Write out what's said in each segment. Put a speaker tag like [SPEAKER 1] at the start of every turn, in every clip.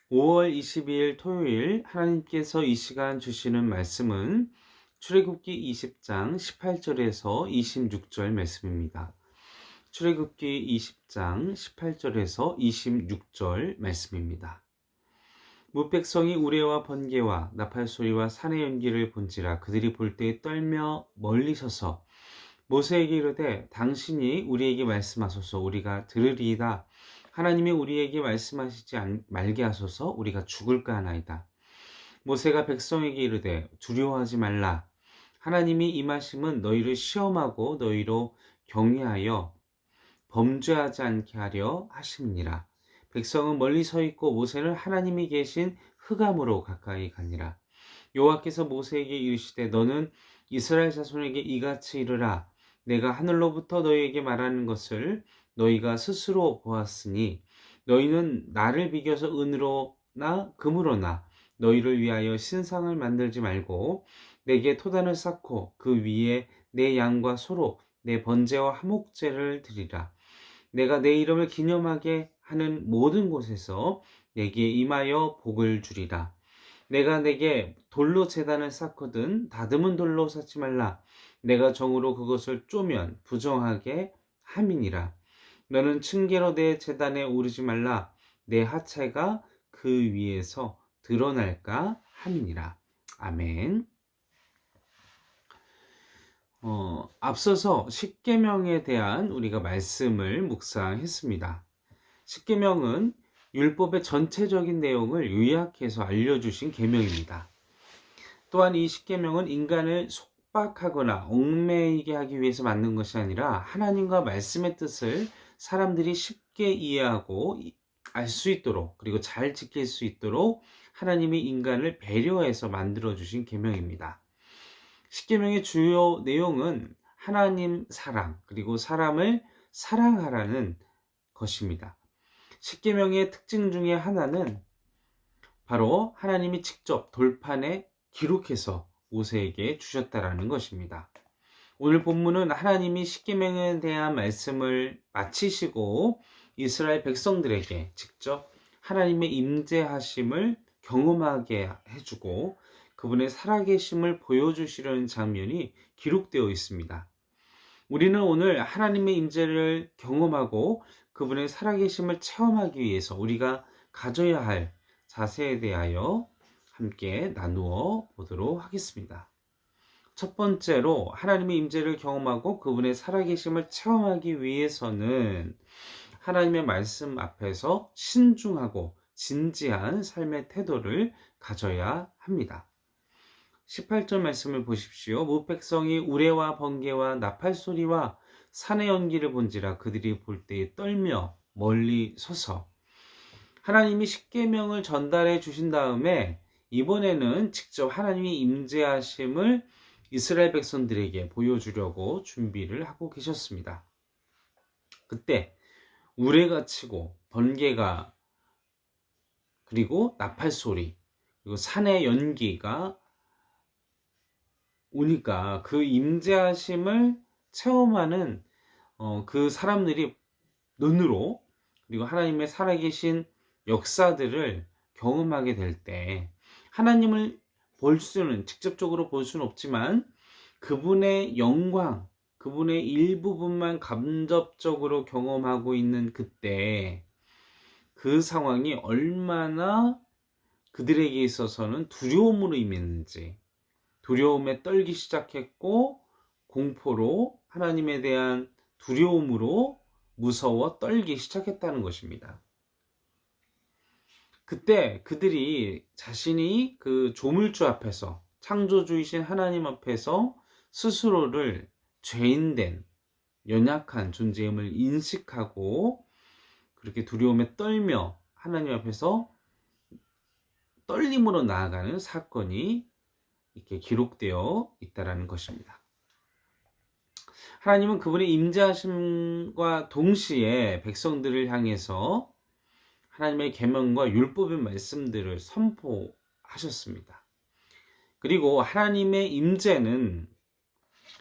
[SPEAKER 1] 5월 22일 토요일 하나님께서 이 시간 주시는 말씀은 출애굽기 20장 18절에서 26절 말씀입니다. 출애굽기 20장 18절에서 26절 말씀입니다. 무백성이 우레와 번개와 나팔소리와 산의 연기를 본지라 그들이 볼 때에 떨며 멀리 서서 모세에게 이르되 당신이 우리에게 말씀하소서 우리가 들으리이다. 하나님이 우리에게 말씀하시지 말게 하소서 우리가 죽을까 하나이다. 모세가 백성에게 이르되 두려워하지 말라. 하나님이 임하심은 너희를 시험하고 너희로 경외하여 범죄하지 않게 하려 하심이니라. 백성은 멀리 서 있고 모세는 하나님이 계신 흑암으로 가까이 가니라. 여호와께서 모세에게 이르시되 너는 이스라엘 자손에게 이같이 이르라. 내가 하늘로부터 너희에게 말하는 것을 너희가 스스로 보았으니 너희는 나를 비교서 은으로나 금으로나 너희를 위하여 신상을 만들지 말고 내게 토단을 쌓고 그 위에 내 양과 소로 내 번제와 화목제를 드리라. 내가 내 이름을 기념하게 하는 모든 곳에서 내게 임하여 복을 주리라. 내가 내게 돌로 제단을 쌓거든 다듬은 돌로 쌓지 말라. 내가 정으로 그것을 쪼면 부정하게 함이니라. 너는 층계로 내 제단에 오르지 말라. 내 하체가 그 위에서 드러날까 함이니라. 아멘. 앞서서 십계명에 대한 우리가 말씀을 묵상했습니다. 십계명은 율법의 전체적인 내용을 요약해서 알려주신 계명입니다. 또한 이 십계명은 인간을 속박하거나 얽매이게 하기 위해서 만든 것이 아니라 하나님과 말씀의 뜻을 사람들이 쉽게 이해하고 알 수 있도록 그리고 잘 지킬 수 있도록 하나님이 인간을 배려해서 만들어 주신 계명입니다. 십계명의 주요 내용은 하나님 사랑 그리고 사람을 사랑하라는 것입니다. 십계명의 특징 중에 하나는 바로 하나님이 직접 돌판에 기록해서 모세에게 주셨다라는 것입니다. 오늘 본문은 하나님이 십계명에 대한 말씀을 마치시고 이스라엘 백성들에게 직접 하나님의 임재하심을 경험하게 해주고 그분의 살아계심을 보여주시려는 장면이 기록되어 있습니다. 우리는 오늘 하나님의 임재를 경험하고 그분의 살아계심을 체험하기 위해서 우리가 가져야 할 자세에 대하여 함께 나누어 보도록 하겠습니다. 첫 번째로 하나님의 임재를 경험하고 그분의 살아계심을 체험하기 위해서는 하나님의 말씀 앞에서 신중하고 진지한 삶의 태도를 가져야 합니다. 18절 말씀을 보십시오. 무백성이 우레와 번개와 나팔소리와 산의 연기를 본지라 그들이 볼 때에 떨며 멀리 서서. 하나님이 십계명을 전달해 주신 다음에 이번에는 직접 하나님이 임재하심을 이스라엘 백성들에게 보여주려고 준비를 하고 계셨습니다. 그때 우레가 치고 번개가 그리고 나팔소리 그리고 산의 연기가 오니까 그 임재하심을 체험하는 그 사람들이 눈으로 그리고 하나님의 살아계신 역사들을 경험하게 될 때 하나님을 볼 수는 직접적으로 볼 수는 없지만 그분의 영광, 그분의 일부분만 간접적으로 경험하고 있는 그때 그 상황이 얼마나 그들에게 있어서는 두려움으로 임했는지 두려움에 떨기 시작했고 공포로 하나님에 대한 두려움으로 무서워 떨기 시작했다는 것입니다. 그때 그들이 자신이 그 조물주 앞에서 창조주이신 하나님 앞에서 스스로를 죄인된 연약한 존재임을 인식하고 그렇게 두려움에 떨며 하나님 앞에서 떨림으로 나아가는 사건이 이렇게 기록되어 있다는 것입니다. 하나님은 그분의 임재하심과 동시에 백성들을 향해서 하나님의 계명과 율법의 말씀들을 선포하셨습니다. 그리고 하나님의 임재는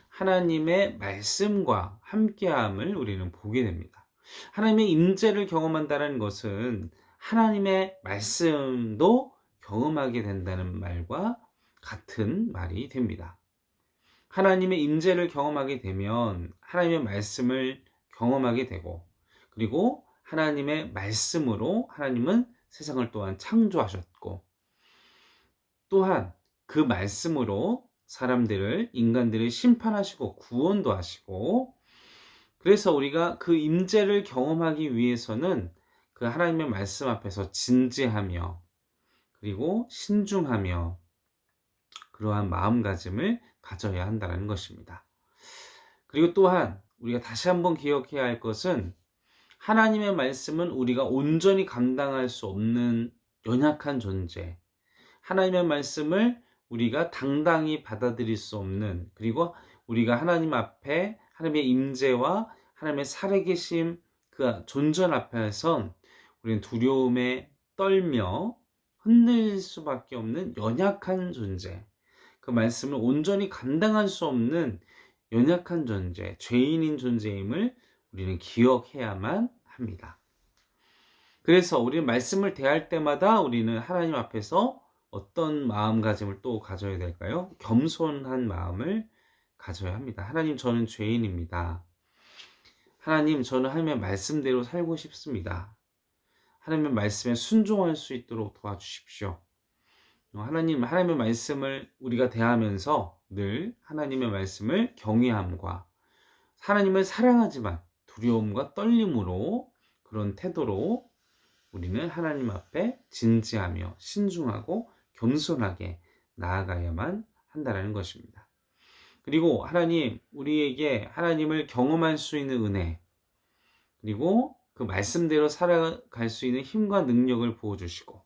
[SPEAKER 1] 하나님의 말씀과 함께함을 우리는 보게 됩니다. 하나님의 임재를 경험한다는 것은 하나님의 말씀도 경험하게 된다는 말과 같은 말이 됩니다. 하나님의 임재를 경험하게 되면 하나님의 말씀을 경험하게 되고, 그리고 하나님의 말씀으로 하나님은 세상을 또한 창조하셨고, 또한 그 말씀으로 인간들을 심판하시고 구원도 하시고, 그래서 우리가 그 임재를 경험하기 위해서는 그 하나님의 말씀 앞에서 진지하며, 그리고 신중하며, 그러한 마음가짐을 가져야 한다는 것입니다. 그리고 또한 우리가 다시 한번 기억해야 할 것은, 하나님의 말씀은 우리가 온전히 감당할 수 없는 연약한 존재, 하나님의 말씀을 우리가 당당히 받아들일 수 없는, 그리고 우리가 하나님 앞에 하나님의 임재와 하나님의 살아계심 그 존전 앞에선 우리는 두려움에 떨며 흔들릴 수밖에 없는 연약한 존재, 그 말씀을 온전히 감당할 수 없는 연약한 존재, 죄인인 존재임을 우리는 기억해야만 합니다. 그래서 우리는 말씀을 대할 때마다 우리는 하나님 앞에서 어떤 마음가짐을 또 가져야 될까요? 겸손한 마음을 가져야 합니다. 하나님, 저는 죄인입니다. 하나님, 저는 하나님의 말씀대로 살고 싶습니다. 하나님의 말씀에 순종할 수 있도록 도와주십시오. 하나님의 말씀을 우리가 대하면서 늘 하나님의 말씀을 경외함과 하나님을 사랑하지만 두려움과 떨림으로, 그런 태도로 우리는 하나님 앞에 진지하며 신중하고 겸손하게 나아가야만 한다는 것입니다. 그리고 하나님, 우리에게 하나님을 경험할 수 있는 은혜, 그리고 그 말씀대로 살아갈 수 있는 힘과 능력을 부어주시고,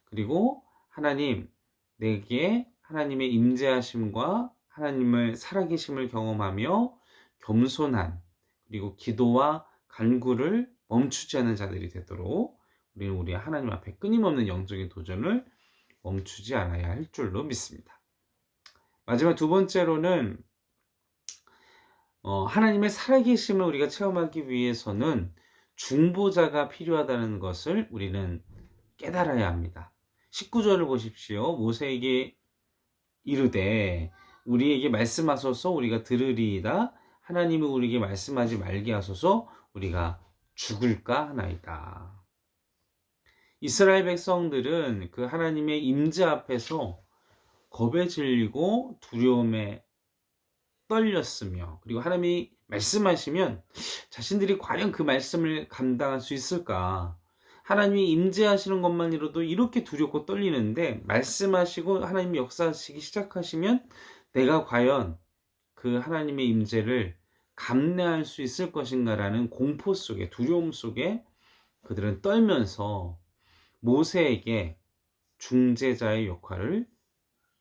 [SPEAKER 1] 그리고 하나님, 내게 하나님의 임재하심과 하나님을 살아계심을 경험하며 겸손한, 그리고 기도와 간구를 멈추지 않는 자들이 되도록 우리는 우리 하나님 앞에 끊임없는 영적인 도전을 멈추지 않아야 할 줄로 믿습니다. 마지막 두 번째로는 하나님의 살아계심을 우리가 체험하기 위해서는 중보자가 필요하다는 것을 우리는 깨달아야 합니다. 19절을 보십시오. 모세에게 이르되 우리에게 말씀하소서 우리가 들으리이다. 하나님이 우리에게 말씀하지 말게 하소서 우리가 죽을까 하나이다. 이스라엘 백성들은 그 하나님의 임재 앞에서 겁에 질리고 두려움에 떨렸으며, 그리고 하나님이 말씀하시면 자신들이 과연 그 말씀을 감당할 수 있을까? 하나님이 임재하시는 것만으로도 이렇게 두렵고 떨리는데, 말씀하시고 하나님이 역사하시기 시작하시면 내가 과연 그 하나님의 임재를 감내할 수 있을 것인가라는 공포 속에, 두려움 속에 그들은 떨면서 모세에게 중재자의 역할을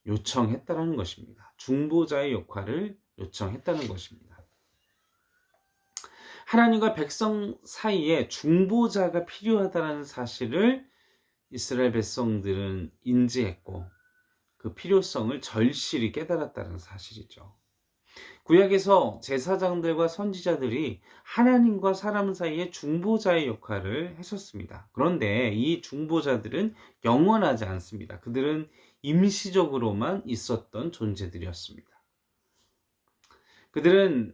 [SPEAKER 1] 요청했다는 것입니다. 중보자의 역할을 요청했다는 것입니다. 하나님과 백성 사이에 중보자가 필요하다는 사실을 이스라엘 백성들은 인지했고, 그 필요성을 절실히 깨달았다는 사실이죠. 구약에서 제사장들과 선지자들이 하나님과 사람 사이에 중보자의 역할을 했었습니다. 그런데 이 중보자들은 영원하지 않습니다. 그들은 임시적으로만 있었던 존재들이었습니다. 그들은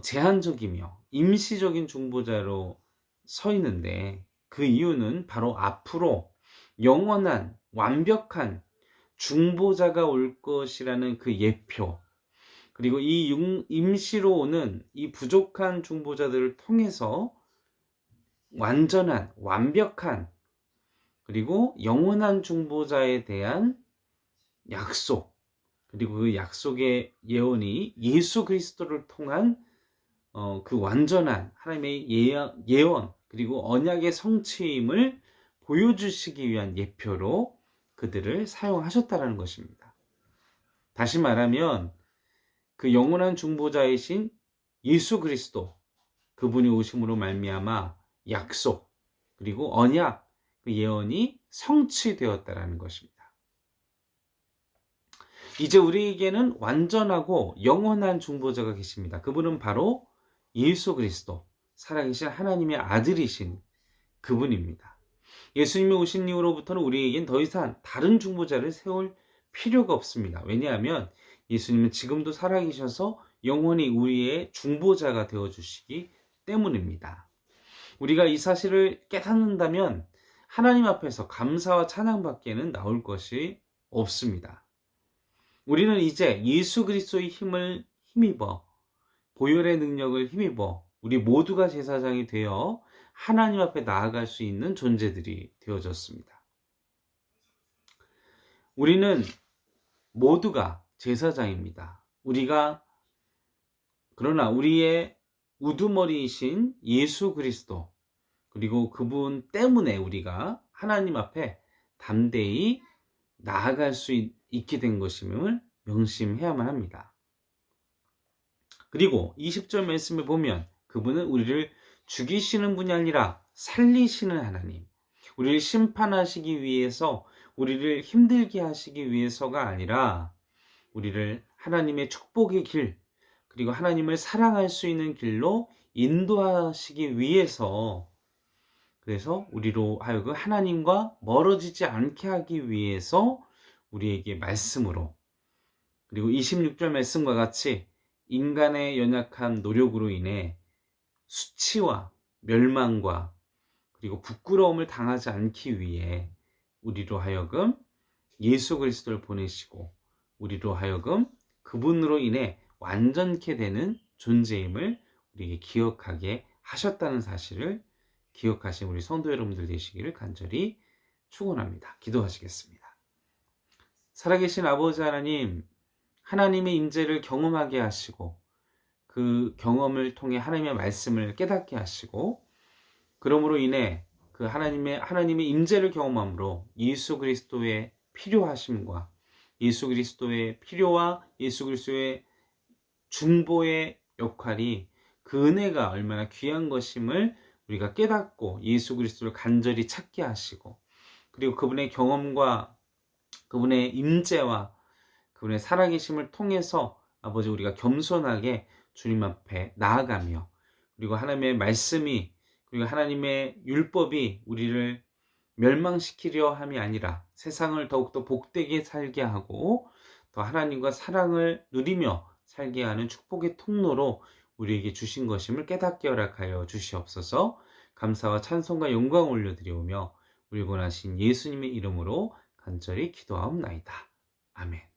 [SPEAKER 1] 제한적이며 임시적인 중보자로 서 있는데, 그 이유는 바로 앞으로 영원한 완벽한 중보자가 올 것이라는 그 예표, 그리고 이 임시로 오는 이 부족한 중보자들을 통해서 완전한, 완벽한, 그리고 영원한 중보자에 대한 약속, 그리고 그 약속의 예언이 예수 그리스도를 통한 그 완전한 하나님의 예언, 그리고 언약의 성취임을 보여주시기 위한 예표로 그들을 사용하셨다는 것입니다. 다시 말하면 그 영원한 중보자이신 예수 그리스도, 그분이 오심으로 말미암아 약속, 그리고 언약, 그 예언이 성취되었다는 것입니다. 이제 우리에게는 완전하고 영원한 중보자가 계십니다. 그분은 바로 예수 그리스도, 살아계신 하나님의 아들이신 그분입니다. 예수님이 오신 이후로부터는 우리에겐 더 이상 다른 중보자를 세울 필요가 없습니다. 왜냐하면 예수님은 지금도 살아계셔서 영원히 우리의 중보자가 되어주시기 때문입니다. 우리가 이 사실을 깨닫는다면 하나님 앞에서 감사와 찬양밖에는 나올 것이 없습니다. 우리는 이제 예수 그리스도의 힘을 힘입어, 보혈의 능력을 힘입어 우리 모두가 제사장이 되어 하나님 앞에 나아갈 수 있는 존재들이 되어졌습니다. 우리는 모두가 제사장입니다. 그러나 우리의 우두머리이신 예수 그리스도, 그리고 그분 때문에 우리가 하나님 앞에 담대히 나아갈 수 있게 된 것임을 명심해야만 합니다. 그리고 20절 말씀에 보면 그분은 우리를 죽이시는 분이 아니라 살리시는 하나님, 우리를 심판하시기 위해서, 우리를 힘들게 하시기 위해서가 아니라 우리를 하나님의 축복의 길, 그리고 하나님을 사랑할 수 있는 길로 인도하시기 위해서, 그래서 우리로 하여금 하나님과 멀어지지 않게 하기 위해서 우리에게 말씀으로, 그리고 26절 말씀과 같이 인간의 연약한 노력으로 인해 수치와 멸망과 그리고 부끄러움을 당하지 않기 위해 우리로 하여금 예수 그리스도를 보내시고 우리로 하여금 그분으로 인해 완전케 되는 존재임을 우리에게 기억하게 하셨다는 사실을 기억하신 우리 성도 여러분들 되시기를 간절히 축원합니다. 기도하시겠습니다. 살아계신 아버지 하나님, 하나님의 임재를 경험하게 하시고 그 경험을 통해 하나님의 말씀을 깨닫게 하시고, 그러므로 인해 그 하나님의 임재를 경험함으로 예수 그리스도의 필요하심과 예수 그리스도의 필요와 예수 그리스도의 중보의 역할이, 그 은혜가 얼마나 귀한 것임을 우리가 깨닫고 예수 그리스도를 간절히 찾게 하시고, 그리고 그분의 경험과 그분의 임재와 그분의 살아계심을 통해서 아버지 우리가 겸손하게 주님 앞에 나아가며, 그리고 하나님의 말씀이, 그리고 하나님의 율법이 우리를 멸망시키려 함이 아니라 세상을 더욱더 복되게 살게 하고 더 하나님과 사랑을 누리며 살게 하는 축복의 통로로 우리에게 주신 것임을 깨닫게 허락하여 주시옵소서. 감사와 찬송과 영광 올려드리오며 우리 권하신 예수님의 이름으로 간절히 기도하옵나이다. 아멘.